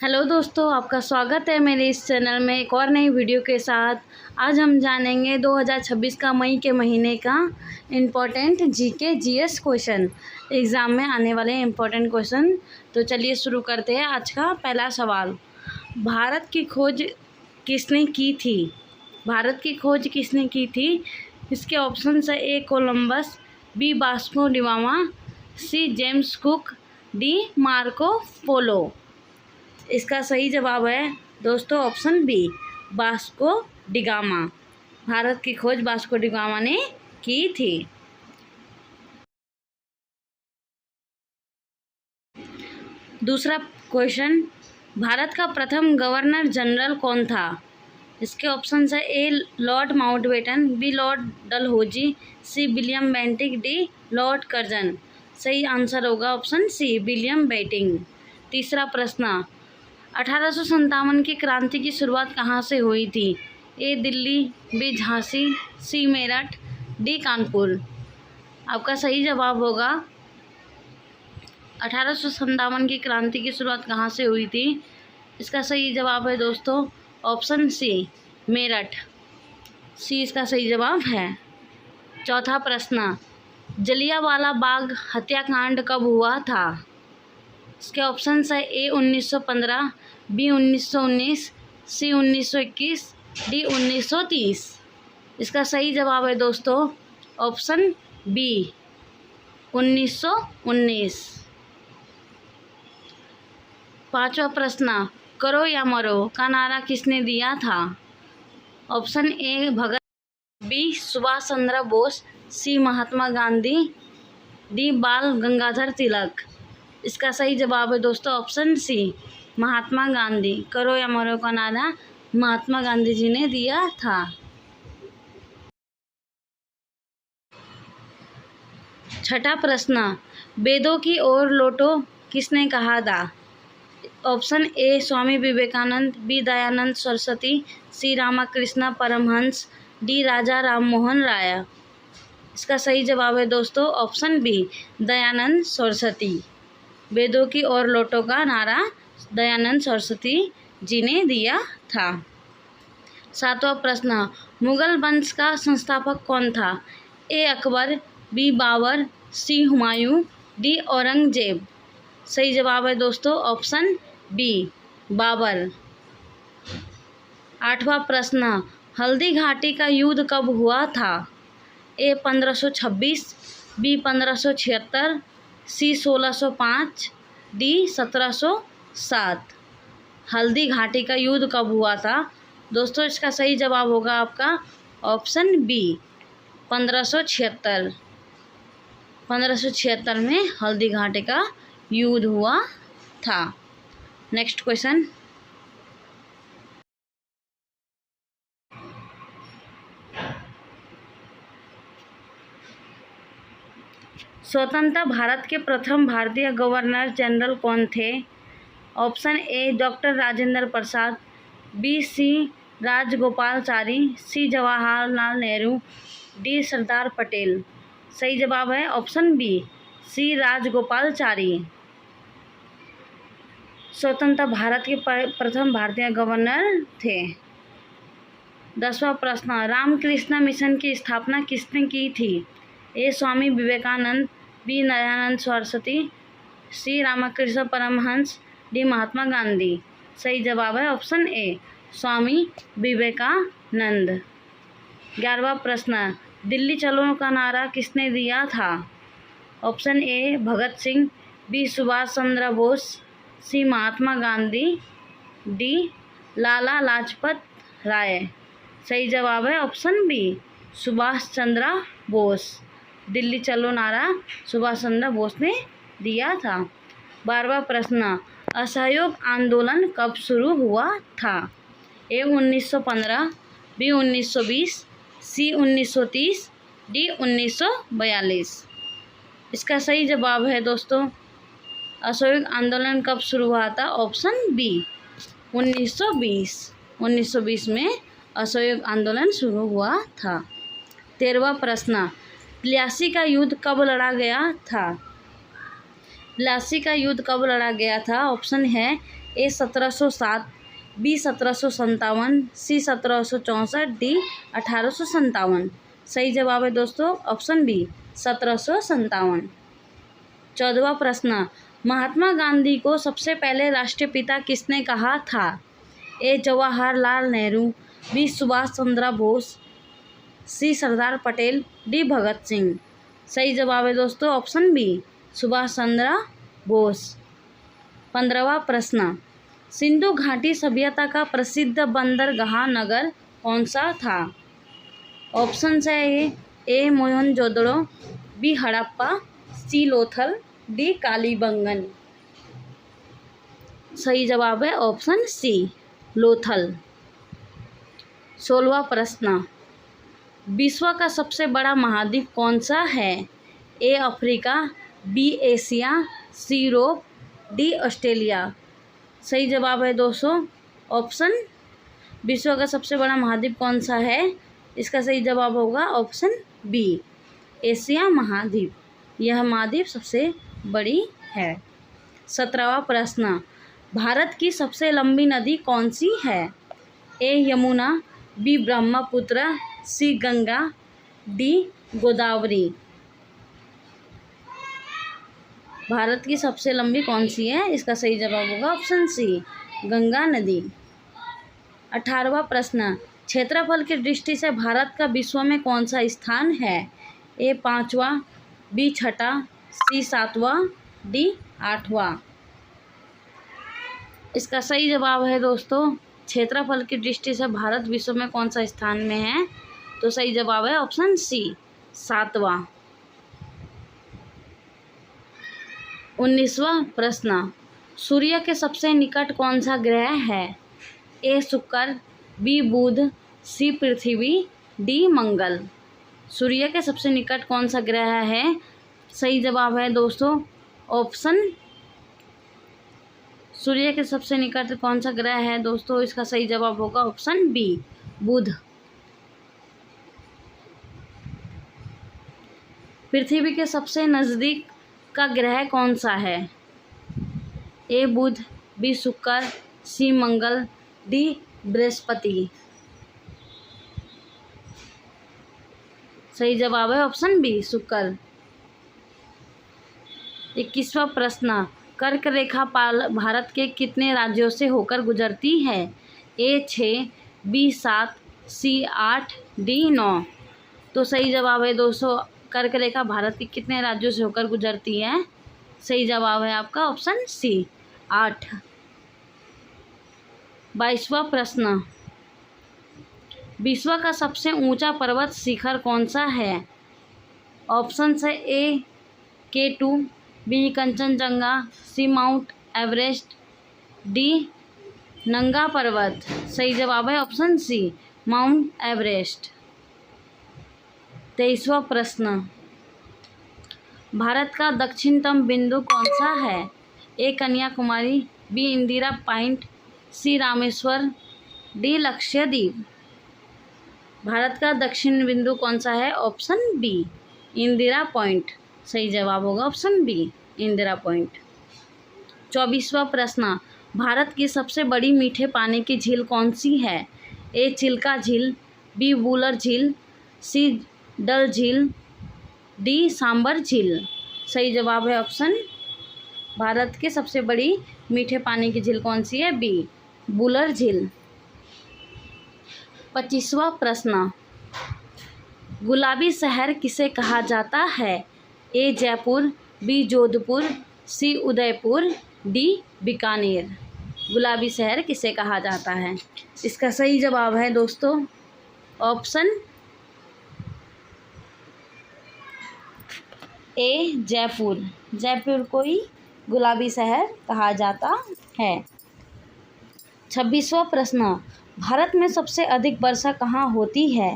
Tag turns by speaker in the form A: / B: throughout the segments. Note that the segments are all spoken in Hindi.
A: हेलो दोस्तों, आपका स्वागत है मेरे इस चैनल में एक और नई वीडियो के साथ। आज हम जानेंगे 2026 का मई के महीने का important GK GS question, exam में आने वाले इम्पोर्टेंट क्वेश्चन। तो चलिए शुरू करते हैं। आज का पहला सवाल, भारत की खोज किसने की थी? भारत की खोज किसने की थी? इसके ऑप्शन है: A Columbus, B Vasco da Gama, C James Cook, D Marco Polo. इसका सही जवाब है दोस्तों option B, Vasco da Gama. Bharat की खोज वास्को डिगामा ने की थी। दूसरा क्वेश्चन, भारत का प्रथम गवर्नर जनरल कौन था? इसके ऑप्शन है: A Lord Mountbatten, B Lord Dalhousie, C William Bentinck, D Lord Curzon. सही आंसर होगा ऑप्शन सी, विलियम बेंटिक। तीसरा प्रश्न, 1857 की क्रांति की शुरुआत कहाँ से हुई थी? ए दिल्ली, बी झांसी, सी मेरठ, डी कानपुर। आपका सही जवाब होगा 1857 की क्रांति की शुरुआत कहाँ से हुई थी? इसका सही जवाब है दोस्तों ऑप्शन सी, मेरठ। सी इसका सही जवाब है। चौथा प्रश्न, जलियांवाला बाग हत्याकांड कब हुआ था? इसके ऑप्शन है: ए 1915, बी 1919, सी 1921, डी 1930। इसका सही जवाब है दोस्तों ऑप्शन बी, 1919। पांचवा प्रश्न, करो या मरो का नारा किसने दिया था? Option A Bhagat, B Subhash Chandra Bose, C Mahatma Gandhi, D Bal Gangadhar तिलक। इसका सही जवाब है दोस्तों ऑप्शन सी, महात्मा गांधी। करो या मरो का नारा महात्मा गांधी जी ने दिया था। छठा प्रश्न, वेदों की ओर लौटो किसने कहा था? Option A Swami Vivekananda, B Dayanand Saraswati, C Ramakrishna Paramahansa, D Raja Rammohan Roy. इसका सही जवाब है दोस्तों ऑप्शन बी, दयानंद सरस्वती। वेदों की ओर लौटो का नारा दयानंद सरस्वती जी ने दिया था। सातवां प्रश्न, मुगल वंश का संस्थापक कौन था? ए अकबर, बी बाबर, सी हुमायूं, डी औरंगजेब। सही जवाब है दोस्तों ऑप्शन बी, बाबर। आठवां प्रश्न, हल्दी घाटी का युद्ध कब हुआ था? ए 1526, बी 1576, सी 1605, डी 1707। हल्दी घाटी का युद्ध कब हुआ था? दोस्तों इसका सही जवाब होगा आपका ऑप्शन बी, 1576। 1576 में हल्दी घाटी का युद्ध हुआ था। नेक्स्ट क्वेश्चन, स्वतंत्र भारत के प्रथम भारतीय गवर्नर जनरल कौन थे? Option A doctor Rajendra Prasad, B C Rajagopalachari, C Jawaharlal Nehru, D Sardar Patel. सही जवाब है ऑप्शन बी, सी राजगोपालाचारी। स्वतंत्र भारत के प्रथम भारतीय गवर्नर थे। 10वां प्रश्न, रामकृष्ण मिशन की स्थापना किसने की थी? ए Swami Vivekananda, B Dayanand Saraswati, C Ramakrishna Paramahansa, D Mahatma Gandhi. सही जवाब है ऑप्शन ए, स्वामी विवेकानंद। 11वां प्रश्न, दिल्ली चलो का नारा किसने दिया था? Option A Bhagat Singh, B Subhash Chandra Bose, C Mahatma Gandhi, D Lala Lajpat Rai. सही जवाब है ऑप्शन बी, सुभाष चंद्र बोस। दिल्ली चलो नारा सुभाष चंद्र बोस ने दिया था। 12वां प्रश्न, असहयोग आंदोलन कब शुरू हुआ था? ए 1915, बी 1920, सी 1930, डी 1942। इसका सही जवाब है दोस्तों असहयोग आंदोलन कब शुरू हुआ था? Option B, 1920। 1920 में असहयोग आंदोलन शुरू हुआ था। 13वां प्रश्न, प्लासी का युद्ध कब लड़ा गया था? प्लासी का युद्ध कब लड़ा गया था? ऑप्शन है ए 1707, बी 1757, सी 1764, डी 1857। सही जवाब है दोस्तों ऑप्शन बी 1757। 14वां प्रश्न, महात्मा गांधी को सबसे पहले राष्ट्रपिता किसने कहा था? ए जवाहरलाल नेहरू, बी सुभाष चंद्र बोस, सी सरदार पटेल, डी भगत सिंह। सही जवाब है दोस्तों ऑप्शन बी सुभाष चंद्र बोस। 15वां प्रश्न, सिंधु घाटी सभ्यता का प्रसिद्ध बंदरगाह नगर कौन सा था? ऑप्शन है ए मोहनजोदड़ो, बी हड़प्पा, सी लोथल, डी कालीबंगन। सही जवाब है ऑप्शन सी लोथल। 16वां प्रश्न, विश्व का सबसे बड़ा महाद्वीप कौन सा है? A Africa, B Asia, C Europe, D Australia. सही जवाब है दोस्तों ऑप्शन, विश्व का सबसे बड़ा महाद्वीप कौन सा है? इसका सही जवाब होगा ऑप्शन बी एशिया महाद्वीप। यह महाद्वीप सबसे बड़ी है। 17वां प्रश्न, भारत की सबसे लंबी नदी कौन सी है? ए यमुना, बी ब्रह्मपुत्र, सी गंगा, डी गोदावरी। भारत की सबसे लंबी कौन सी है? इसका सही जवाब होगा ऑप्शन सी गंगा नदी। 18वां प्रश्न, क्षेत्रफल की दृष्टि से भारत का विश्व में कौन सा स्थान है? ए 5वां, बी 6ठा, सी 7वां, डी 8वां। इसका सही जवाब है दोस्तों, क्षेत्रफल की दृष्टि से भारत विश्व में कौन सा स्थान में है? तो सही जवाब है ऑप्शन सी 7वां। 19वां प्रश्न, सूर्य के सबसे निकट कौन सा ग्रह है? ए शुक्र, बी बुध, सी पृथ्वी, डी मंगल। सूर्य के सबसे निकट कौन सा ग्रह है? सही जवाब है दोस्तों ऑप्शन, सूर्य के सबसे निकट कौन सा ग्रह है दोस्तों? इसका सही जवाब होगा ऑप्शन बी बुध। पृथ्वी के सबसे नज़दीक का ग्रह कौन सा है? ए बुध, बी शुक्र, सी मंगल, डी बृहस्पति। सही जवाब है ऑप्शन बी शुक्र। 21वां प्रश्न, कर्क रेखा भारत के कितने राज्यों से होकर गुजरती है? ए 6, बी 7, सी 8, डी 9। तो सही जवाब है दोस्तों, कर्क रेखा भारत के कितने राज्यों से होकर गुजरती है? सही जवाब है आपका ऑप्शन सी 8। 22वां प्रश्न, विश्व का सबसे ऊंचा पर्वत शिखर कौन सा है? ऑप्शन है A K2, B Kanchenjunga, C mount Everest, D Nanga Parbat. सही जवाब है ऑप्शन सी माउंट एवरेस्ट। 23वां प्रश्न, भारत का दक्षिणतम बिंदु कौन सा है? A Kanyakumari, B Indira point, C Rameshwar, D Lakshadweep. Bharat का दक्षिण बिंदु कौन सा है? Option B Indira point. सही जवाब होगा ऑप्शन बी इंदिरा पॉइंट। 24वां प्रश्न, भारत की सबसे बड़ी मीठे पानी की झील कौन सी है? ए चिल्का झील, बी वूलर झील, सी डल झील, डी सांबर झील। सही जवाब है ऑप्शन, भारत की सबसे बड़ी मीठे पानी की झील कौन सी है? बी वूलर झील। 25वां प्रश्न, गुलाबी शहर किसे कहा जाता है? ए जयपुर, बी जोधपुर, सी उदयपुर, डी बीकानेर। गुलाबी शहर किसे कहा जाता है? इसका सही जवाब है दोस्तों ऑप्शन ए जयपुर। जयपुर को ही गुलाबी शहर कहा जाता है। 26वां प्रश्न, भारत में सबसे अधिक वर्षा कहाँ होती है?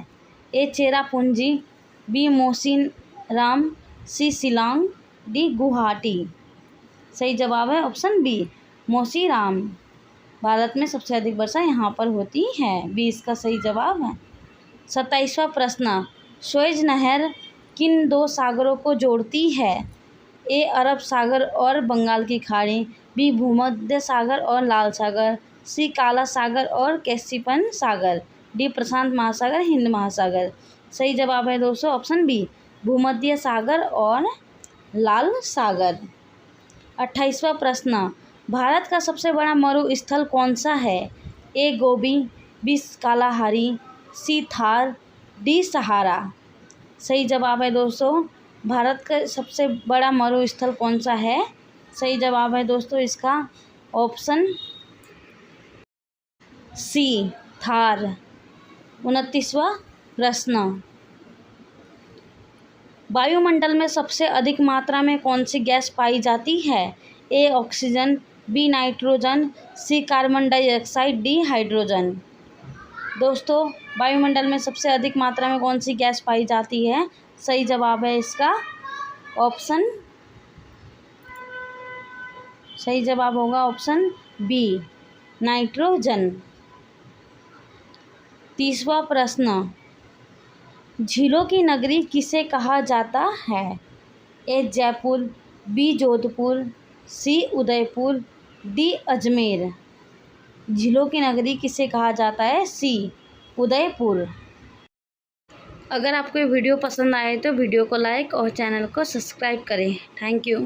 A: ए चेरापूंजी, बी मोसीनराम, सी शिलांग, डी गुवाहाटी। सही जवाब है ऑप्शन बी मोसीराम। भारत में सबसे अधिक वर्षा यहाँ पर होती है, बी इसका सही जवाब है। 27वां प्रश्न, सुएज नहर किन दो सागरों को जोड़ती है? ए अरब सागर और बंगाल की खाड़ी, बी भूमध्य सागर और लाल सागर, सी काला सागर और कैस्पियन सागर, डी प्रशांत महासागर हिंद महासागर। सही जवाब है दोस्तों ऑप्शन बी, भूमध्य सागर और लाल सागर। 28वां प्रश्न, भारत का सबसे बड़ा मरुस्थल कौन सा है? ए गोबी, बी कालाहारी, सी थार, डी सहारा। सही जवाब है दोस्तों, भारत का सबसे बड़ा मरुस्थल कौन सा है? सही जवाब है दोस्तों इसका ऑप्शन सी, थार। 29वां प्रश्न, वायुमंडल में सबसे अधिक मात्रा में कौन सी गैस पाई जाती है? A oxygen, B nitrogen, C carbon dioxide, D hydrogen. दोस्तों वायुमंडल में सबसे अधिक मात्रा में कौन सी गैस पाई जाती है? सही जवाब है इसका ऑप्शन, सही जवाब होगा ऑप्शन बी, नाइट्रोजन। 30वां प्रश्न, झीलों की नगरी किसे कहा जाता है? ए जयपुर, बी जोधपुर, सी उदयपुर, डी अजमेर। झीलों की नगरी किसे कहा जाता है? सी उदयपुर। अगर आपको ये वीडियो पसंद आए तो वीडियो को लाइक और चैनल को सब्सक्राइब करें। Thank you.